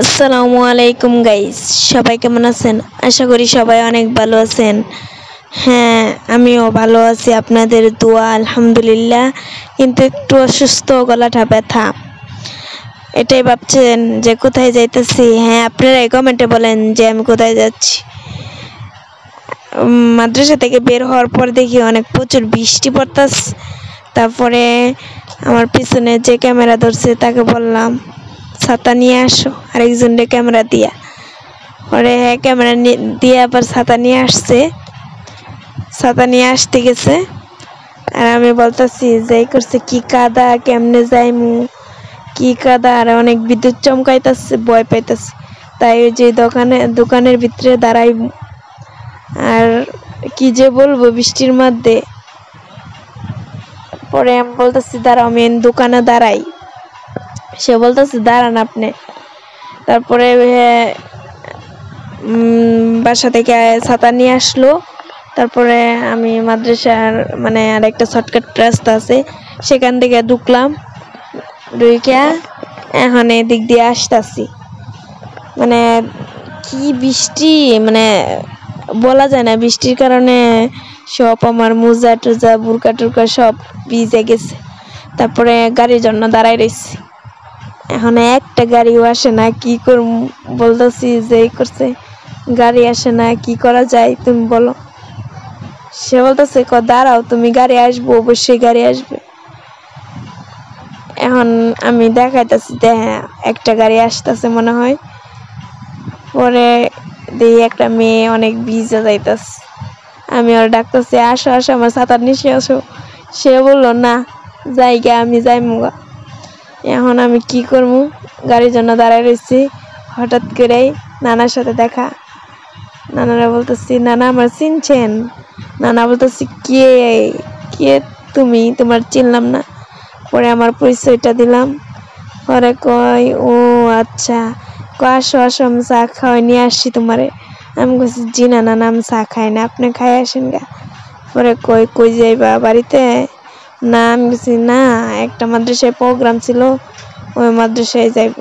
আসসালামু আলাইকুম গাইস, সবাই কেমন আছেন? আশা করি সবাই অনেক ভালো আছেন। হ্যাঁ, আমিও ভালো আছি, আপনাদের দোয়া আলহামদুলিল্লাহ। কিন্তু একটু অসুস্থ, গলাটা ব্যথা। এটাই ভাবছেন যে কোথায় যাইতেছি? হ্যাঁ, আপনারাই কমেন্টে বলেন যে আমি কোথায় যাচ্ছি। মাদ্রাসা থেকে বের হওয়ার পর দেখি অনেক প্রচুর বৃষ্টি পড়তাছে। তারপরে আমার পিছনে যে ক্যামেরা ধরছে তাকে বললাম ছাতা নিয়ে আসো, আরেকজনকে ক্যামেরা দিয়া। পরে হ্যাঁ, ক্যামেরা দিয়ে আবার ছাতা নিয়ে আসছে, ছাতা নিয়ে আসতে গেছে। আর আমি বলতেছি যে করছে কি কাদা, কেমনে যাইমু, কি কাদা। আর অনেক বিদ্যুৎ চমকাইতেছে, ভয় পাইতেছে। তাই ওই যে দোকানের ভিতরে দাঁড়াই। আর কি যে বলবো বৃষ্টির মধ্যে। পরে আমি বলতেছি দাঁড়াও, আমি দোকানে দাঁড়াই। সে বলতেছে দাঁড়ান আপনি। তারপরে বাসা থেকে ছাতা নিয়ে আসলো। তারপরে আমি মাদ্রাসার মানে আর একটা শর্টকাট রাস্তা আছে, সেখান থেকে ঢুকলাম। ঢুকিয়া এখন এদিক দিয়ে আসতেছি। মানে কি বৃষ্টি, মানে বলা যায় না। বৃষ্টির কারণে সব আমার মোজা টোজা বুরকা টুরকা সব ভিজে গেছে। তারপরে গাড়ির জন্য দাঁড়াই রয়েছি। এখন একটা গাড়িও আসে না, কি করব? বলতেছি যে করছে গাড়ি আসে না, কি করা যায় তুমি বলো। সে বলতেছে দাঁড়াও, তুমি গাড়ি আসবো, অবশ্যই গাড়ি আসবে। এখন আমি দেখাইতেছি হ্যাঁ, একটা গাড়ি আসতেছে মনে হয়। পরে দেখি একটা মেয়ে অনেক ভিজে যাইতেছে। আমি ওর ডাকতেছি আসো আসো, আমার ছাতার নিচে আসো। সে বললো না, যাইগা আমি যাইমুগা। এখন আমি কি করবো? গাড়ির জন্য দাঁড়াই রয়েছি। হঠাৎ করেই নানার সাথে দেখা। নানারা বলতেছি নানা আমার চিনছেন? নানা বলতেছি কে কে তুমি, তোমার চিনলাম না। পরে আমার পরিচয়টা দিলাম। পরে কয় ও আচ্ছা, আসো আসো, আমি চা খাওয়াই নিয়ে আসছি তোমারে। আমি বলছি জি না নানা, আমি চা খাই না, আপনি খাই আসেন গা। পরে কই যাইবা বাড়িতে? না, আমি বলছি না, একটা মাদ্রাসায় প্রোগ্রাম ছিল, ওই মাদ্রাসায় যাইব।